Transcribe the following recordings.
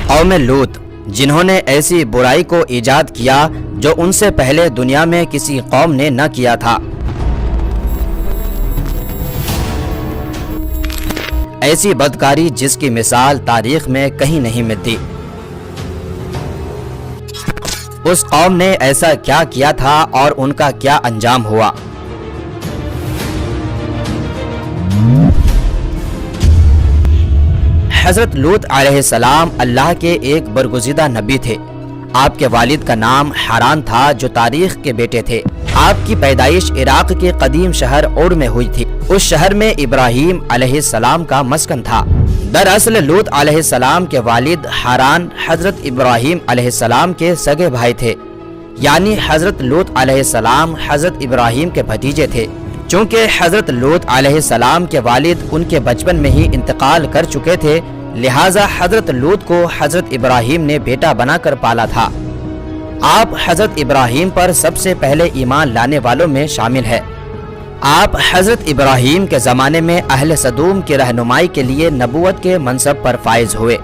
قوم لوط جنہوں نے ایسی برائی کو ایجاد کیا جو ان سے پہلے دنیا میں کسی قوم نے نہ کیا تھا۔ ایسی بدکاری جس کی مثال تاریخ میں کہیں نہیں ملتی۔ اس قوم نے ایسا کیا کیا تھا اور ان کا کیا انجام ہوا؟ حضرت لوط علیہ السلام اللہ کے ایک برگزیدہ نبی تھے۔ آپ کے والد کا نام حاران تھا جو تاریخ کے بیٹے تھے۔ آپ کی پیدائش عراق کے قدیم شہر اور میں ہوئی تھی۔ اس شہر میں ابراہیم علیہ السلام کا مسکن تھا۔ دراصل لوط علیہ السلام کے والد حاران حضرت ابراہیم علیہ السلام کے سگے بھائی تھے، یعنی حضرت لوط علیہ السلام حضرت ابراہیم کے بھتیجے تھے۔ چونکہ حضرت لوط علیہ السلام کے والد ان کے بچپن میں ہی انتقال کر چکے تھے، لہٰذا حضرت لوط کو حضرت ابراہیم نے بیٹا بنا کر پالا تھا۔ آپ حضرت ابراہیم پر سب سے پہلے ایمان لانے والوں میں شامل ہے۔ آپ حضرت ابراہیم کے زمانے میں اہل سدوم کی رہنمائی کے لیے نبوت کے منصب پر فائز ہوئے۔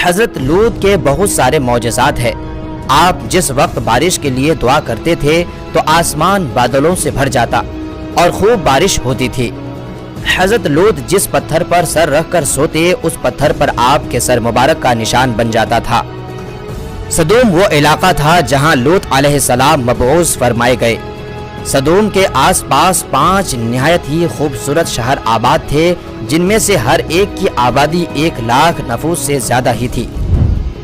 حضرت لوط کے بہت سارے معجزات ہیں۔ آپ جس وقت بارش کے لیے دعا کرتے تھے تو آسمان بادلوں سے بھر جاتا اور خوب بارش ہوتی تھی۔ حضرت لوط جس پتھر پر سر رکھ کر سوتے اس پتھر پر آپ کے سر مبارک کا نشان بن جاتا تھا۔ سدوم وہ علاقہ تھا جہاں لوط علیہ السلام مبعوث فرمائے گئے۔ سدوم کے آس پاس 5 نہایت ہی خوبصورت شہر آباد تھے، جن میں سے ہر ایک کی آبادی 1 لاکھ نفوس سے زیادہ ہی تھی۔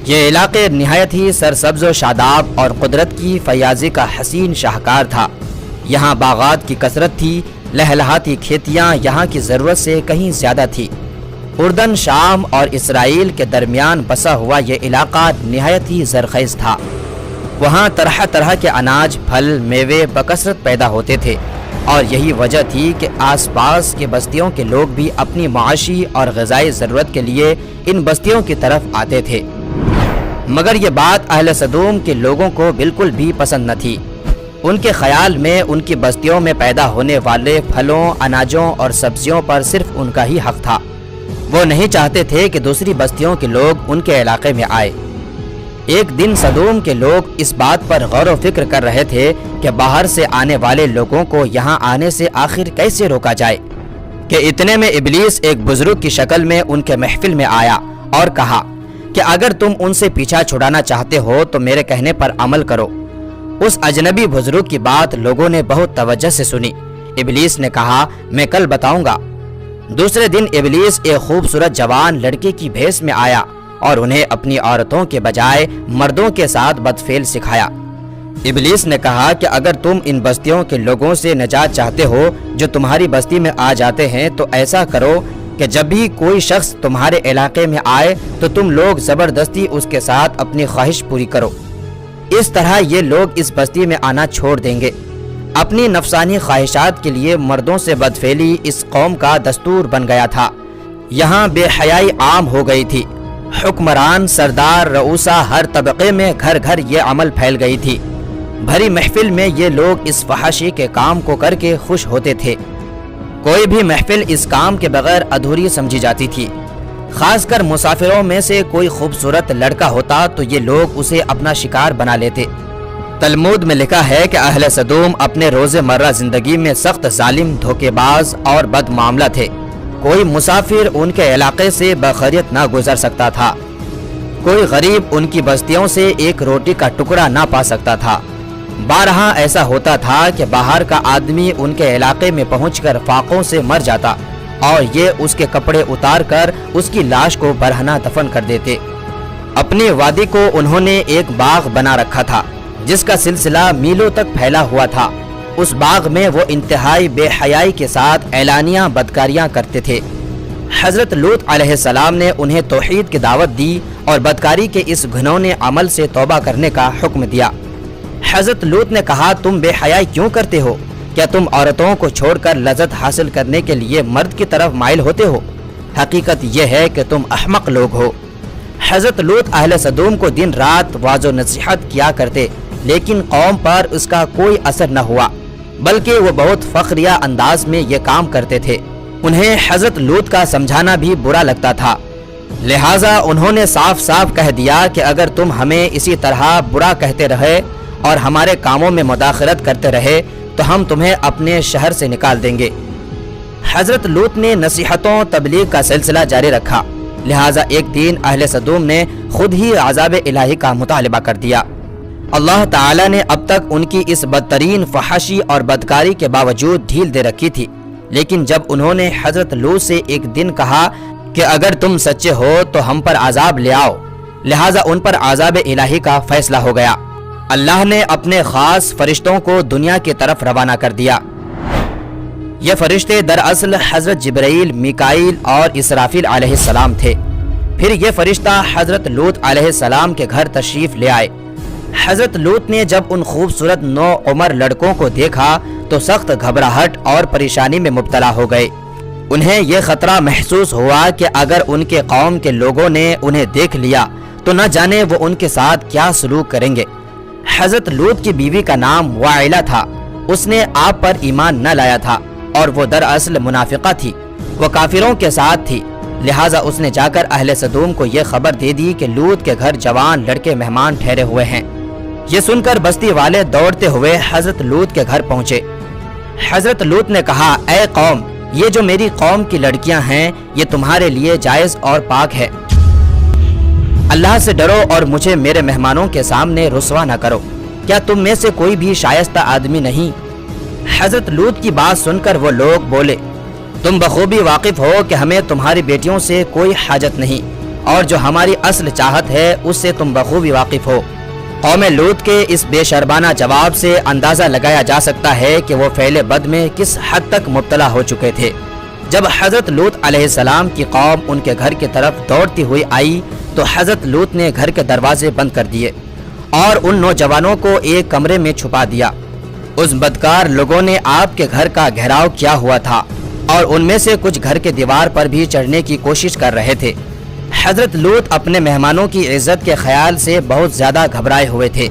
یہ علاقے نہایت ہی سرسبز و شاداب اور قدرت کی فیاضی کا حسین شاہکار تھا۔ یہاں باغات کی کثرت تھی، لہلہاتی کھیتیاں یہاں کی ضرورت سے کہیں زیادہ تھی۔ اردن، شام اور اسرائیل کے درمیان بسا ہوا یہ علاقہ نہایت ہی زرخیز تھا۔ وہاں طرح طرح کے اناج، پھل، میوے بکثرت پیدا ہوتے تھے، اور یہی وجہ تھی کہ آس پاس کے بستیوں کے لوگ بھی اپنی معاشی اور غذائی ضرورت کے لیے ان بستیوں کی طرف آتے تھے۔ مگر یہ بات اہل سدوم کے لوگوں کو بالکل بھی پسند نہ تھی۔ ان کے خیال میں ان کی بستیوں میں پیدا ہونے والے پھلوں، اناجوں اور سبزیوں پر صرف ان کا ہی حق تھا۔ وہ نہیں چاہتے تھے کہ دوسری بستیوں کے لوگ ان کے علاقے میں آئے۔ ایک دن سدوم کے لوگ اس بات پر غور و فکر کر رہے تھے کہ باہر سے آنے والے لوگوں کو یہاں آنے سے آخر کیسے روکا جائے، کہ اتنے میں ابلیس ایک بزرگ کی شکل میں ان کے محفل میں آیا اور کہا کہ اگر تم ان سے پیچھا چھڑانا چاہتے ہو تو میرے کہنے پر عمل کرو۔ اس اجنبی بزرگ کی بات لوگوں نے بہت توجہ سے سنی۔ ابلیس نے کہا، میں کل بتاؤں گا۔ دوسرے دن ابلیس ایک خوبصورت جوان لڑکے کی بھیس میں آیا اور انہیں اپنی عورتوں کے بجائے مردوں کے ساتھ بدفعل سکھایا۔ ابلیس نے کہا کہ اگر تم ان بستیوں کے لوگوں سے نجات چاہتے ہو جو تمہاری بستی میں آ جاتے ہیں تو ایسا کرو کہ جب بھی کوئی شخص تمہارے علاقے میں آئے تو تم لوگ زبردستی اس کے ساتھ اپنی خواہش پوری کرو۔ اس طرح یہ لوگ اس بستی میں آنا چھوڑ دیں گے۔ اپنی نفسانی خواہشات کے لیے مردوں سے بدفعلی اس قوم کا دستور بن گیا تھا۔ یہاں بے حیائی عام ہو گئی تھی۔ حکمران، سردار، رؤسا، ہر طبقے میں گھر گھر یہ عمل پھیل گئی تھی۔ بھری محفل میں یہ لوگ اس فحاشی کے کام کو کر کے خوش ہوتے تھے۔ کوئی بھی محفل اس کام کے بغیر ادھوری سمجھی جاتی تھی۔ خاص کر مسافروں میں سے کوئی خوبصورت لڑکا ہوتا تو یہ لوگ اسے اپنا شکار بنا لیتے۔ تلمود میں لکھا ہے کہ اہل سدوم اپنے روزمرہ زندگی میں سخت ظالم، دھوکے باز اور بد معاملہ تھے۔ کوئی مسافر ان کے علاقے سے بخیریت نہ گزر سکتا تھا۔ کوئی غریب ان کی بستیوں سے ایک روٹی کا ٹکڑا نہ پا سکتا تھا۔ بارہا ایسا ہوتا تھا کہ باہر کا آدمی ان کے علاقے میں پہنچ کر فاقوں سے مر جاتا اور یہ اس کے کپڑے اتار کر اس کی لاش کو برہنہ دفن کر دیتے۔ اپنی وادی کو انہوں نے ایک باغ بنا رکھا تھا جس کا سلسلہ میلوں تک پھیلا ہوا تھا۔ اس باغ میں وہ انتہائی بے حیائی کے ساتھ اعلانیہ بدکاریاں کرتے تھے۔ حضرت لوط علیہ السلام نے انہیں توحید کی دعوت دی اور بدکاری کے اس گھنونے عمل سے توبہ کرنے کا حکم دیا۔ حضرت لوط نے کہا، تم بے حیائی کیوں کرتے ہو؟ کیا تم عورتوں کو چھوڑ کر لذت حاصل کرنے کے لیے مرد کی طرف مائل ہوتے ہو؟ حقیقت یہ ہے کہ تم احمق لوگ ہو۔ حضرت لوط اہل سدوم کو دن رات واضح نصیحت کیا کرتے، لیکن قوم پر اس کا کوئی اثر نہ ہوا، بلکہ وہ بہت فخریہ انداز میں یہ کام کرتے تھے۔ انہیں حضرت لوط کا سمجھانا بھی برا لگتا تھا۔ لہٰذا انہوں نے صاف صاف کہہ دیا کہ اگر تم ہمیں اسی طرح برا کہتے رہے اور ہمارے کاموں میں مداخلت کرتے رہے تو ہم تمہیں اپنے شہر سے نکال دیں گے۔ حضرت لوط نے نصیحتوں تبلیغ کا سلسلہ جاری رکھا، لہٰذا ایک دن اہل سدوم نے خود ہی عذاب الہی کا مطالبہ کر دیا۔ اللہ تعالی نے اب تک ان کی اس بدترین فحاشی اور بدکاری کے باوجود ڈھیل دے رکھی تھی، لیکن جب انہوں نے حضرت لوط سے ایک دن کہا کہ اگر تم سچے ہو تو ہم پر عذاب لے آؤ، لہٰذا ان پر عذاب الہی کا فیصلہ ہو گیا۔ اللہ نے اپنے خاص فرشتوں کو دنیا کی طرف روانہ کر دیا۔ یہ فرشتے دراصل حضرت جبرائیل، میکائیل اور اسرافیل علیہ السلام تھے۔ پھر یہ فرشتہ حضرت لوط علیہ السلام کے گھر تشریف لے آئے۔ حضرت لوط نے جب ان خوبصورت نوعمر لڑکوں کو دیکھا تو سخت گھبراہٹ اور پریشانی میں مبتلا ہو گئے۔ انہیں یہ خطرہ محسوس ہوا کہ اگر ان کے قوم کے لوگوں نے انہیں دیکھ لیا تو نہ جانے وہ ان کے ساتھ کیا سلوک کریں گے۔ حضرت لوط کی بیوی کا نام وائلہ تھا، اس نے آپ پر ایمان نہ لایا تھا اور وہ دراصل منافقہ تھی، وہ کافروں کے ساتھ تھی، لہٰذا اس نے جا کر اہل سدوم کو یہ خبر دے دی کہ لوط کے گھر جوان لڑکے مہمان ٹھہرے ہوئے ہیں۔ یہ سن کر بستی والے دوڑتے ہوئے حضرت لوط کے گھر پہنچے۔ حضرت لوط نے کہا، اے قوم، یہ جو میری قوم کی لڑکیاں ہیں یہ تمہارے لیے جائز اور پاک ہے، اللہ سے ڈرو اور مجھے میرے مہمانوں کے سامنے رسوا نہ کرو، کیا تم میں سے کوئی بھی شائستہ آدمی نہیں؟ حضرت لوط کی بات سن کر وہ لوگ بولے، تم بخوبی واقف ہو کہ ہمیں تمہاری بیٹیوں سے کوئی حاجت نہیں، اور جو ہماری اصل چاہت ہے اس سے تم بخوبی واقف ہو۔ قوم لوط کے اس بے شرمانہ جواب سے اندازہ لگایا جا سکتا ہے کہ وہ فعل بد میں کس حد تک مبتلا ہو چکے تھے۔ جب حضرت لوط علیہ السلام کی قوم ان کے گھر کی طرف دوڑتی ہوئی آئی تو حضرت لوط نے گھر کے دروازے بند کر دیے اور ان نوجوانوں کو ایک کمرے میں چھپا دیا۔ اس بدکار لوگوں نے آپ کے گھر کا گھیراؤ کیا ہوا تھا اور ان میں سے کچھ گھر کے دیوار پر بھی چڑھنے کی کوشش کر رہے تھے۔ حضرت لوط اپنے مہمانوں کی عزت کے خیال سے بہت زیادہ گھبرائے ہوئے تھے۔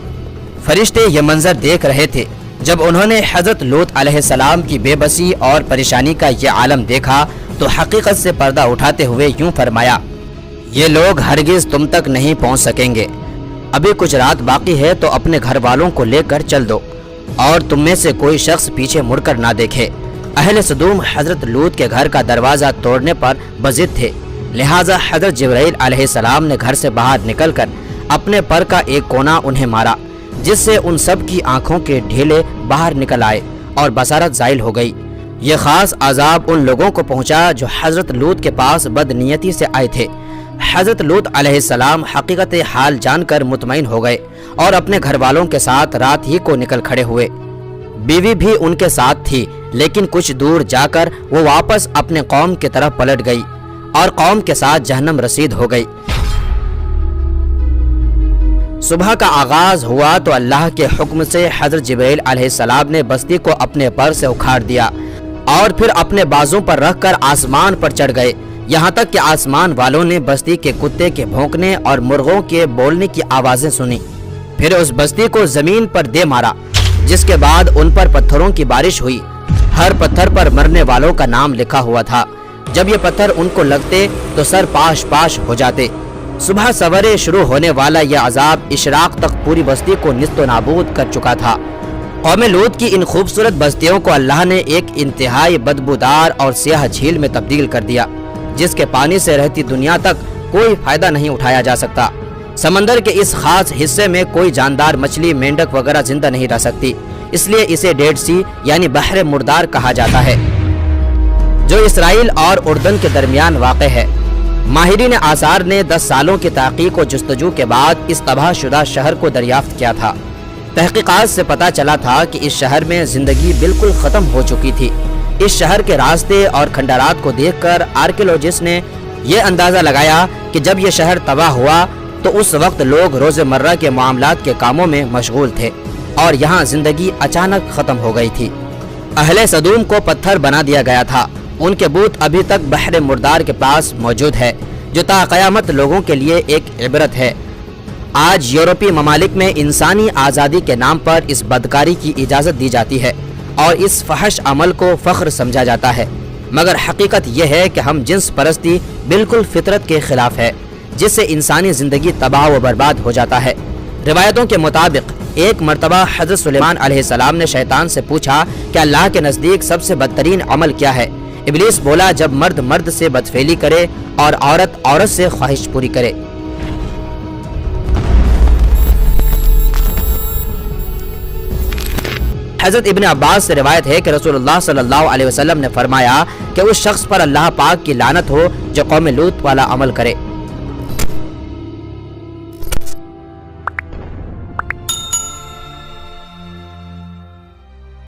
فرشتے یہ منظر دیکھ رہے تھے۔ جب انہوں نے حضرت لوط علیہ السلام کی بے بسی اور پریشانی کا یہ عالم دیکھا تو حقیقت سے پردہ اٹھاتے ہوئے یوں فرمایا، یہ لوگ ہرگز تم تک نہیں پہنچ سکیں گے، ابھی کچھ رات باقی ہے تو اپنے گھر والوں کو لے کر چل دو اور تم میں سے کوئی شخص پیچھے مڑ کر نہ دیکھے۔ اہل سدوم حضرت لوط کے گھر کا دروازہ توڑنے پر بضد تھے، لہٰذا حضرت جبرائیل علیہ السلام نے گھر سے باہر نکل کر اپنے پر کا ایک کونا انہیں مارا، جس سے ان سب کی آنکھوں کے ڈھیلے باہر نکل آئے اور بصارت زائل ہو گئی۔ یہ خاص عذاب ان لوگوں کو پہنچا جو حضرت لوط کے پاس بدنیتی سے آئے تھے۔ حضرت لوط علیہ السلام حقیقت حال جان کر مطمئن ہو گئے اور اپنے گھر والوں کے ساتھ رات ہی کو نکل کھڑے ہوئے۔ بیوی بھی ان کے ساتھ تھی، لیکن کچھ دور جا کر وہ واپس اپنے قوم کی طرف پلٹ گئی اور قوم کے ساتھ جہنم رسید ہو گئی۔ صبح کا آغاز ہوا تو اللہ کے حکم سے حضرت جبرائیل علیہ السلام نے بستی کو اپنے پر سے اکھاڑ دیا اور پھر اپنے بازوں پر رکھ کر آسمان پر چڑھ گئے، یہاں تک کہ آسمان والوں نے بستی کے کتے کے بھونکنے اور مرغوں کے بولنے کی آوازیں سنی۔ پھر اس بستی کو زمین پر دے مارا، جس کے بعد ان پر پتھروں کی بارش ہوئی۔ ہر پتھر پر مرنے والوں کا نام لکھا ہوا تھا۔ جب یہ پتھر ان کو لگتے تو سر پاش پاش ہو جاتے۔ صبح سویرے شروع ہونے والا یہ عذاب اشراق تک پوری بستی کو نیست و نابود کر چکا تھا۔ قوم لوط کی ان خوبصورت بستیوں کو اللہ نے ایک انتہائی بدبودار اور سیاہ جھیل میں تبدیل کر دیا، جس کے پانی سے رہتی دنیا تک کوئی فائدہ نہیں اٹھایا جا سکتا۔ سمندر کے اس خاص حصے میں کوئی جاندار مچھلی، مینڈک وغیرہ زندہ نہیں رہ سکتی، اس لیے اسے ڈیڈ سی یعنی بحر مردار کہا جاتا ہے، جو اسرائیل اور اردن کے درمیان واقع ہے۔ ماہرین آثار نے 10 سالوں کی تحقیق و جستجو کے بعد اس تباہ شدہ شہر کو دریافت کیا تھا۔ تحقیقات سے پتہ چلا تھا کہ اس شہر میں زندگی بالکل ختم ہو چکی تھی۔ اس شہر کے راستے اور کھنڈرات کو دیکھ کر آرکیولوجسٹ نے یہ اندازہ لگایا کہ جب یہ شہر تباہ ہوا تو اس وقت لوگ روزمرہ کے معاملات کے کاموں میں مشغول تھے اور یہاں زندگی اچانک ختم ہو گئی تھی۔ اہل سدوم کو پتھر بنا دیا گیا تھا۔ ان کے بت ابھی تک بحر مردار کے پاس موجود ہے، جو تا قیامت لوگوں کے لیے ایک عبرت ہے۔ آج یورپی ممالک میں انسانی آزادی کے نام پر اس بدکاری کی اجازت دی جاتی ہے اور اس فحش عمل کو فخر سمجھا جاتا ہے، مگر حقیقت یہ ہے کہ ہم جنس پرستی بالکل فطرت کے خلاف ہے۔ جس سے انسانی زندگی تباہ و برباد ہو جاتا ہے۔ روایتوں کے مطابق ایک مرتبہ حضرت سلیمان علیہ السلام نے شیطان سے پوچھا کہ اللہ کے نزدیک سب سے بدترین عمل کیا ہے؟ ابلیس بولا، جب مرد مرد سے بدفعلی کرے اور عورت عورت سے خواہش پوری کرے۔ حضرت ابن عباس سے روایت ہے کہ رسول اللہ صلی اللہ علیہ وسلم نے فرمایا کہ اس شخص پر اللہ پاک کی لعنت ہو جو قوم لوط والا عمل کرے۔